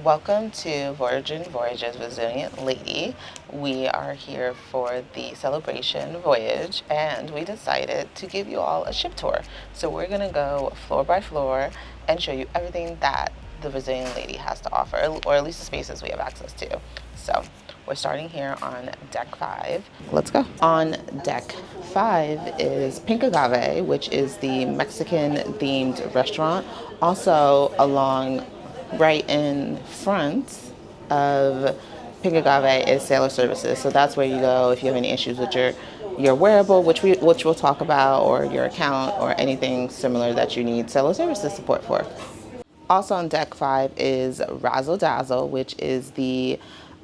Welcome to Voyages Resilient Lady. We are here for the celebration voyage and we decided to give you all a ship tour. So we're going to go floor by floor and show you everything that the Resilient Lady has to offer, or at least the spaces we have access to. So we're starting here on deck 5. Let's go. On deck 5 is Pink Agave, which is the Mexican themed restaurant. Also along right in front of Pink Agave is Sailor Services. So that's where you go if you have any issues with your wearable, which we'll talk about, or your account, or anything similar that you need Sailor Services support for. Also on deck 5 is Razzle Dazzle, which is the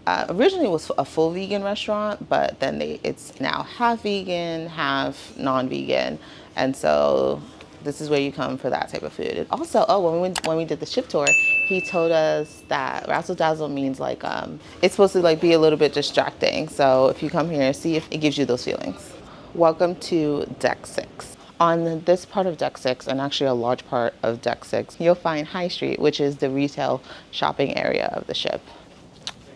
originally was a full vegan restaurant, but then it's now half vegan, half non-vegan, and so this is where you come for that type of food. And also, when we did the ship tour, he told us that Razzle Dazzle means like it's supposed to like be a little bit distracting. So if you come here, see if it gives you those feelings. Welcome to deck 6. On this part of deck 6, and actually a large part of deck 6, you'll find High Street, which is the retail shopping area of the ship.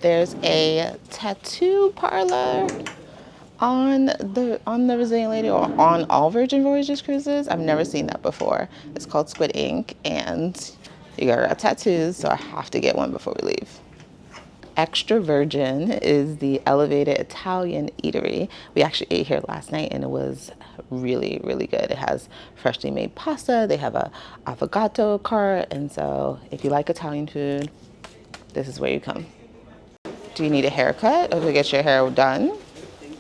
There's a tattoo parlor on the Resilient Lady, or on all Virgin Voyages cruises. I've never seen that before. It's called Squid Ink, and you got tattoos, so I have to get one before we leave. Extra Virgin is the elevated Italian eatery. We actually ate here last night and it was really, really good. It has freshly made pasta. They have a avocado cart. And so if you like Italian food, this is where you come. Do you need a haircut or to get your hair done?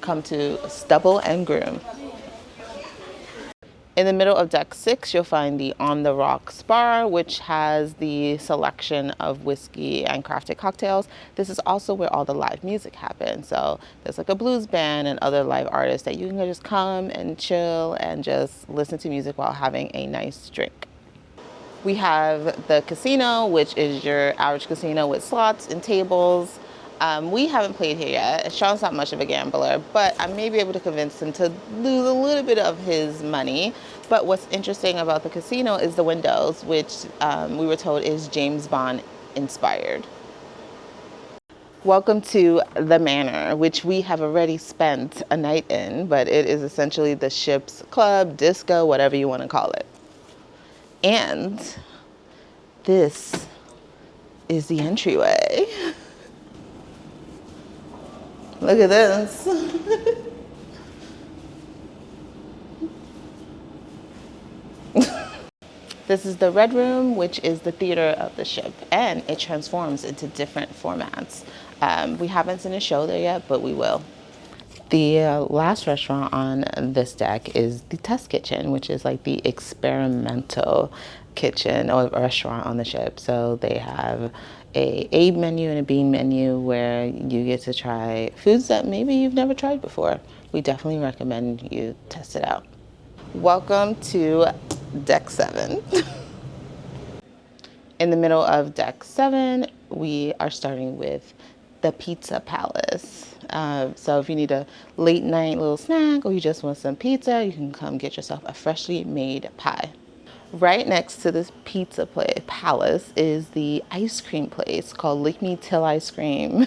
Come to Stubble and Groom. In the middle of deck 6, you'll find the On the Rocks bar, which has the selection of whiskey and crafted cocktails. This is also where all the live music happens. So there's like a blues band and other live artists that you can just come and chill and just listen to music while having a nice drink. We have the casino, which is your average casino with slots and tables. We haven't played here yet. Sean's not much of a gambler, but I may be able to convince him to lose a little bit of his money. But what's interesting about the casino is the windows, which we were told is James Bond inspired. Welcome to the Manor, which we have already spent a night in, but it is essentially the ship's club, disco, whatever you want to call it. And this is the entryway. Look at this. This is the Red Room, which is the theater of the ship, and it transforms into different formats. We haven't seen a show there yet, but we will. The last restaurant on this deck is the Test Kitchen, which is like the experimental kitchen or restaurant on the ship. So they have a A menu and a B menu where you get to try foods that maybe you've never tried before. We definitely recommend you test it out. Welcome to deck 7. In the middle of deck 7, we are starting with the Pizza Palace. So if you need a late night little snack or you just want some pizza, you can come get yourself a freshly made pie. Right next to this palace is the ice cream place called Lick Me Till Ice Cream.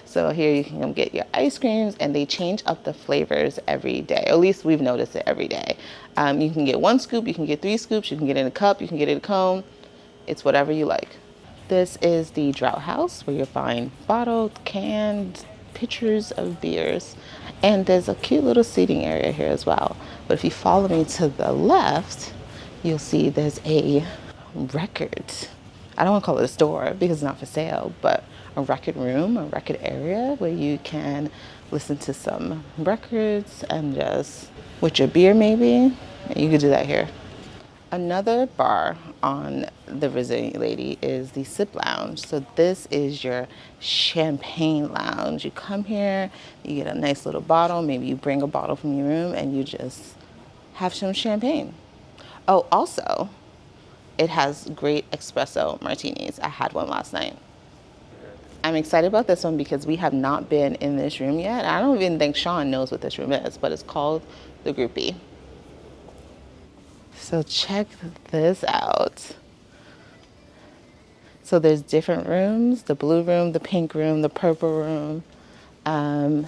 So here you can come get your ice creams, and they change up the flavors every day. At least we've noticed it every day. You can get 1 scoop, you can get 3 scoops, you can get it in a cup, you can get it in a cone. It's whatever you like. This is the Drought House, where you'll find bottled, canned pitchers of beers. And there's a cute little seating area here as well. But if you follow me to the left, you'll see there's a record. I don't want to call it a store because it's not for sale, but a record room, a record area where you can listen to some records and just with your beer maybe. You could do that here. Another bar on the Resilient Lady is the Sip Lounge. So this is your champagne lounge. You come here, you get a nice little bottle. Maybe you bring a bottle from your room and you just have some champagne. Oh, also, it has great espresso martinis. I had one last night. I'm excited about this one because we have not been in this room yet. I don't even think Sean knows what this room is, but it's called the Groupie. So check this out. So there's different rooms, the blue room, the pink room, the purple room. And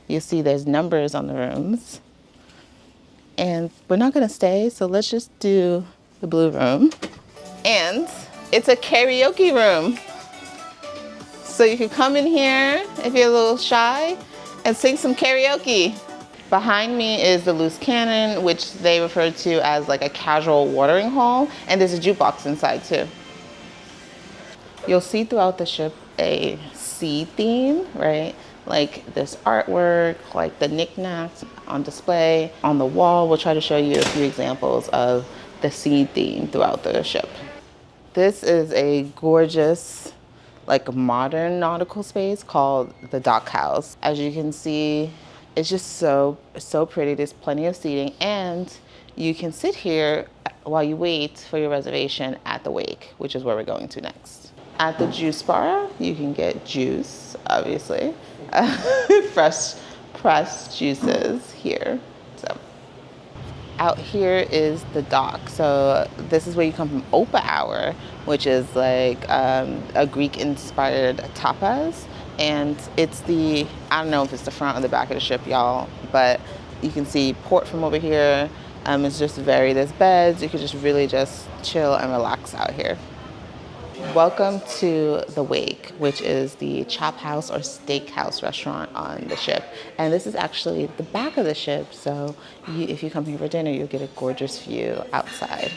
you see there's numbers on the rooms. And we're not gonna stay, so let's just do the blue room. And it's a karaoke room. So you can come in here if you're a little shy and sing some karaoke. Behind me is the loose cannon, which they refer to as like a casual watering hole. And there's a jukebox inside too. You'll see throughout the ship a sea theme, right? Like this artwork, like the knickknacks on display. On the wall, we'll try to show you a few examples of the sea theme throughout the ship. This is a gorgeous, like modern nautical space called the Dock House. As you can see, it's just so pretty. There's plenty of seating, and you can sit here while you wait for your reservation at the wake, which is where we're going to next. At the juice bar, you can get juice, obviously. Fresh pressed juices here. So out here is the dock. So this is where you come from Opa Hour, which is like a Greek-inspired tapas. And it's the, I don't know if it's the front or the back of the ship, y'all, but you can see port from over here. It's just there's beds. You can just really just chill and relax out here. Welcome to the Wake, which is the chop house or steakhouse restaurant on the ship. And this is actually the back of the ship, so if you come here for dinner, you'll get a gorgeous view outside.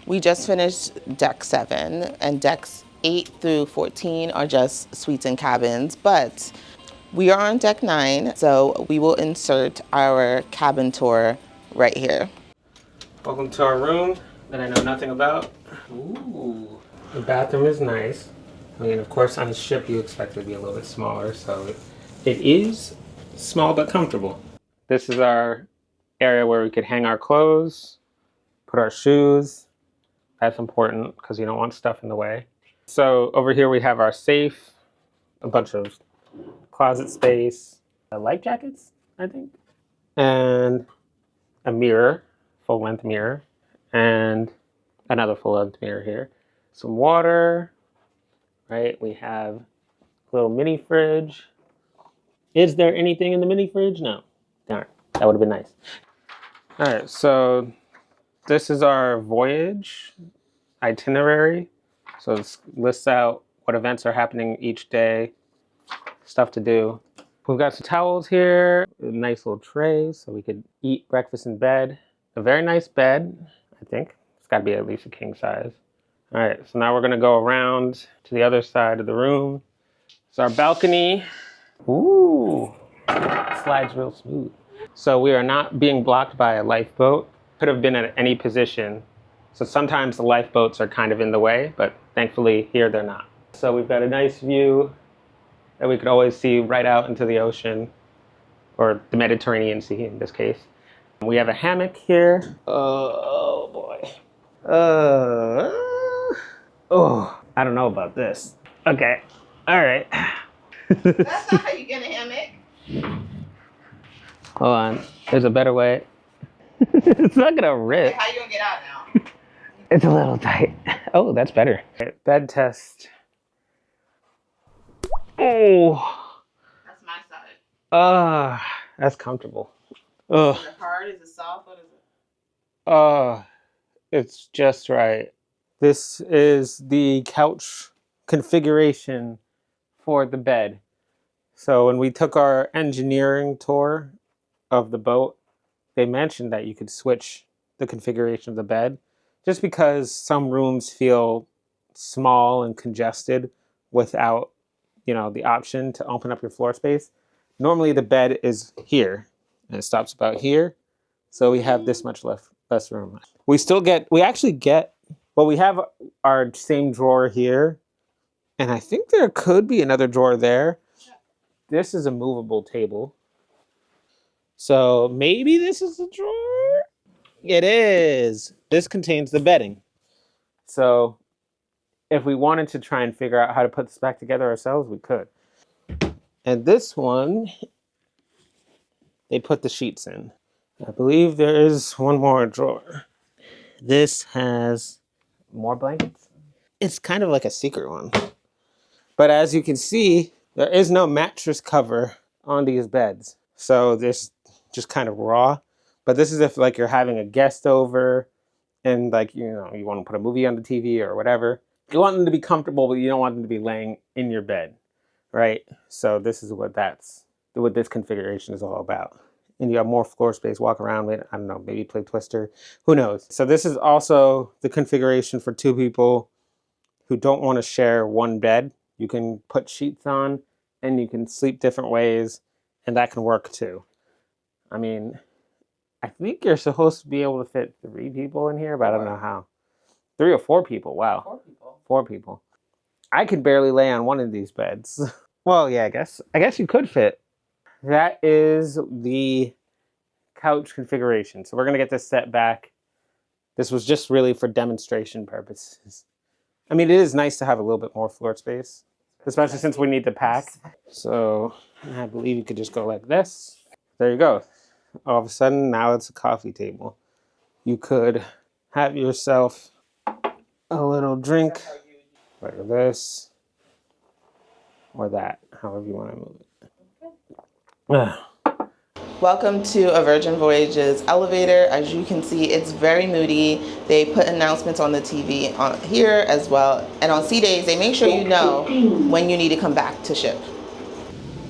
We just finished deck 7, and decks 8 through 14 are just suites and cabins, but we are on deck 9, so we will insert our cabin tour right here. Welcome to our room that I know nothing about. Ooh. The bathroom is nice. I mean, of course, on a ship you expect it to be a little bit smaller, so it is small but comfortable. This is our area where we could hang our clothes, put our shoes. That's important because you don't want stuff in the way. So over here we have our safe, a bunch of closet space, life jackets, I think, and a mirror, full-length mirror, and another full-length mirror here. Some water, right? We have a little mini fridge. Is there anything in the mini fridge? No. Darn, that would have been nice. All right, so this is our voyage itinerary. So it lists out what events are happening each day, stuff to do. We've got some towels here, a nice little tray so we could eat breakfast in bed. A very nice bed, I think. It's got to be at least a king size. All right, so now we're gonna go around to the other side of the room. It's our balcony. Ooh, slides real smooth. So we are not being blocked by a lifeboat. Could have been at any position. So sometimes the lifeboats are kind of in the way, but thankfully here they're not. So we've got a nice view that we could always see right out into the ocean, or the Mediterranean Sea in this case. We have a hammock here. Oh boy. Oh, I don't know about this. Okay, all right. That's not how you get a hammock. Hold on, there's a better way. It's not gonna rip. How you gonna get out now? It's a little tight. Oh, that's better. Bed test. Oh. That's my side. That's comfortable. Is it hard? Is it soft? What is it? It's just right. This is the couch configuration for the bed. So when we took our engineering tour of the boat, they mentioned that you could switch the configuration of the bed just because some rooms feel small and congested without, the option to open up your floor space. Normally the bed is here and it stops about here. So we have this much less room. We have our same drawer here, and I think there could be another drawer there. This is a movable table. So maybe this is a drawer? It is. This contains the bedding. So if we wanted to try and figure out how to put this back together ourselves, we could. And this one, they put the sheets in. I believe there is one more drawer. This has more blankets. It's kind of like a secret one. But as you can see, there is no mattress cover on these beds. So this just kind of raw. But this is if like you're having a guest over and like, you know, you want to put a movie on the TV or whatever. You want them to be comfortable, but you don't want them to be laying in your bed, right? So this is what this configuration is all about. And you have more floor space, walk around with, I don't know, maybe play Twister, who knows? So this is also the configuration for two people who don't want to share one bed. You can put sheets on and you can sleep different ways, and that can work too. I mean, I think you're supposed to be able to fit 3 people in here, but I don't know how. 3 or 4 people, wow. 4 people. 4 people. I could barely lay on one of these beds. Well, yeah, I guess you could fit. That is the couch configuration. So we're going to get this set back. This was just really for demonstration purposes. I mean, it is nice to have a little bit more floor space, especially since we need to pack. So I believe you could just go like this. There you go. All of a sudden, now it's a coffee table. You could have yourself a little drink like this or that, however you want to move it. Welcome to a Virgin Voyages elevator. As you can see, it's very moody. They put announcements on the TV on here as well. And on sea days, they make sure you know when you need to come back to ship.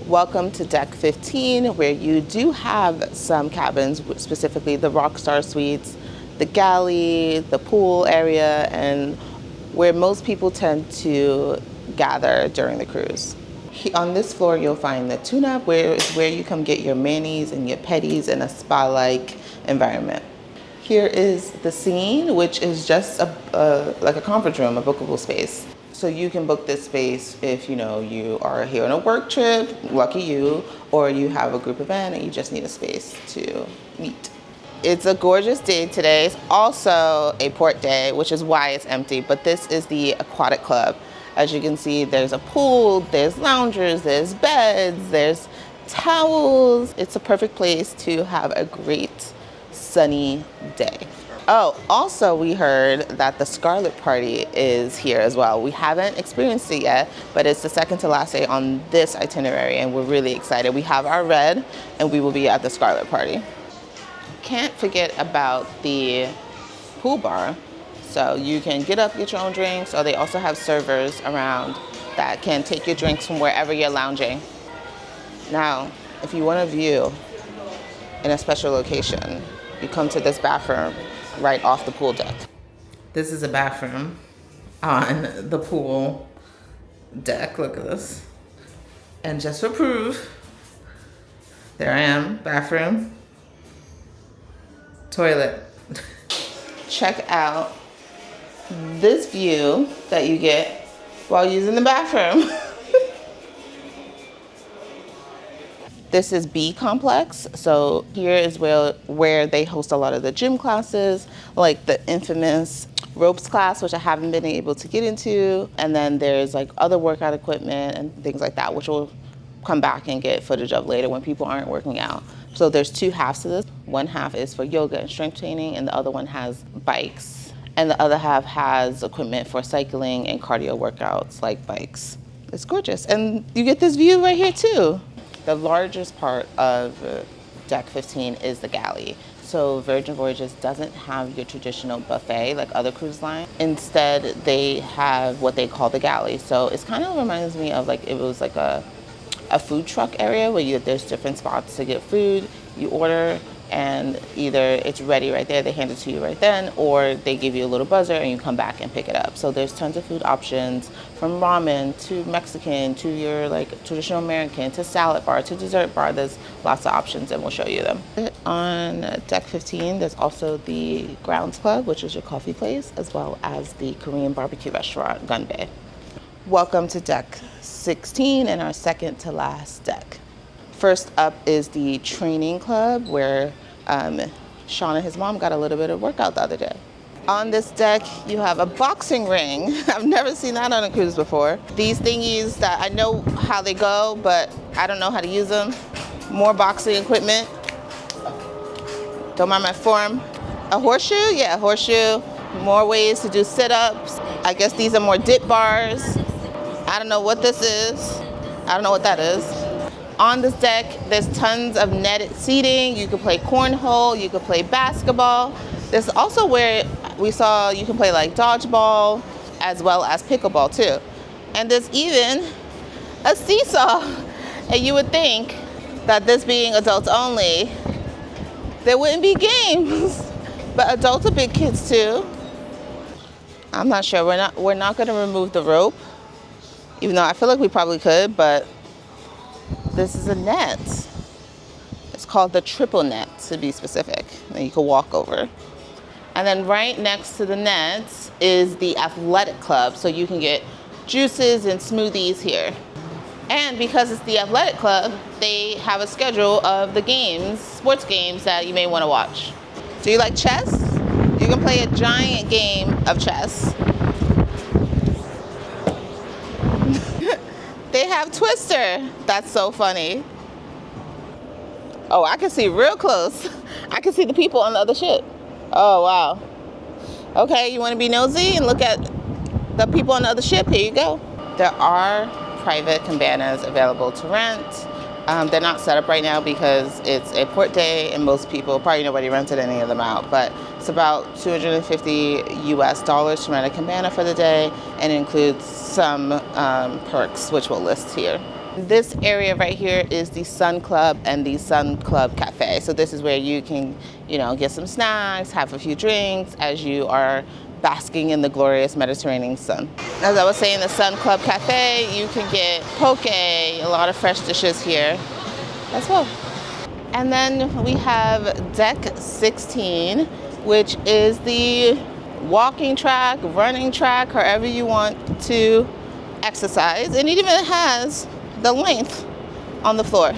Welcome to Deck 15, where you do have some cabins, specifically the Rockstar Suites, the galley, the pool area, and where most people tend to gather during the cruise. On this floor, you'll find the tune-up, where you come get your manis and your petties in a spa-like environment. Here is the scene, which is just like a conference room, a bookable space. So you can book this space if you are here on a work trip, lucky you, or you have a group event and you just need a space to meet. It's a gorgeous day today. It's also a port day, which is why it's empty, but this is the Aquatic Club. As you can see, there's a pool, there's loungers, there's beds, there's towels. It's a perfect place to have a great sunny day. Oh, also we heard that the Scarlet Party is here as well. We haven't experienced it yet, but it's the second to last day on this itinerary and we're really excited. We have our red and we will be at the Scarlet Party. Can't forget about the pool bar. So you can get up, get your own drinks, or they also have servers around that can take your drinks from wherever you're lounging. Now, if you want a view in a special location, you come to this bathroom right off the pool deck. This is a bathroom on the pool deck. Look at this. And just for proof, there I am, bathroom, toilet. Check out this view that you get while using the bathroom. This is B Complex. So here is where they host a lot of the gym classes, like the infamous ropes class, which I haven't been able to get into. And then there's like other workout equipment and things like that, which we'll come back and get footage of later when people aren't working out. So there's 2 halves to this. One half is for yoga and strength training, and the other one has bikes. And the other half has equipment for cycling and cardio workouts like bikes. It's gorgeous. And you get this view right here too. The largest part of Deck 15 is the galley. So Virgin Voyages doesn't have your traditional buffet like other cruise lines. Instead, they have what they call the galley. So it kind of reminds me of like, it was like a food truck area where there's different spots to get food. You order and either it's ready right there, they hand it to you right then, or they give you a little buzzer and you come back and pick it up. So there's tons of food options, from ramen to Mexican to your like traditional American to salad bar to dessert bar. There's lots of options and we'll show you them. On Deck 15, there's also the Grounds Club, which is your coffee place, as well as the Korean barbecue restaurant, Gun Bay. Welcome to Deck 16 and our second to last deck. First up is the training club, where Sean and his mom got a little bit of workout the other day. On this deck, you have a boxing ring. I've never seen that on a cruise before. These thingies that I know how they go, but I don't know how to use them. More boxing equipment. Don't mind my form. A horseshoe? Yeah, a horseshoe. More ways to do sit-ups. I guess these are more dip bars. I don't know what this is. I don't know what that is. On this deck, there's tons of netted seating. You can play cornhole, you can play basketball. This is also where we saw you can play like dodgeball as well as pickleball too. And there's even a seesaw. And you would think that this being adults only, there wouldn't be games. But adults are big kids too. I'm not sure. We're not going to remove the rope, even though I feel like we probably could, but this is a net. It's called the triple net, to be specific, that you can walk over. And then right next to the nets is the athletic club, so you can get juices and smoothies here. And because it's the athletic club, they have a schedule of the games, sports games that you may want to watch. Do you like chess? You can play a giant game of chess. They have Twister. That's so funny. Oh, I can see real close. I can see the people on the other ship. Oh, wow. Okay, you want to be nosy and look at the people on the other ship? Here you go. There are private cabanas available to rent. They're not set up right now because it's a port day and most people, probably nobody rented any of them out, but it's about $250 US to rent a cabana for the day, and it includes some perks, which we'll list here. This area right here is the Sun Club and the Sun Club Cafe. So this is where you can, get some snacks, have a few drinks as you are basking in the glorious Mediterranean sun. As I was saying, the Sun Club Cafe, you can get poke, a lot of fresh dishes here as well. And then we have Deck 16, which is the walking track, running track, however you want to exercise. And it even has the length on the floor.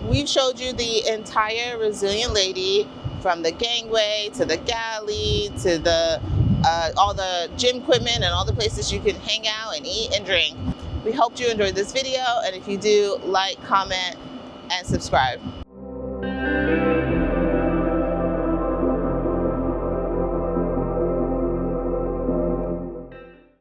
We've showed you the entire Resilient Lady, from the gangway to the galley to the all the gym equipment and all the places you can hang out and eat and drink. We hope you enjoyed this video, and if you do, like, comment, and subscribe.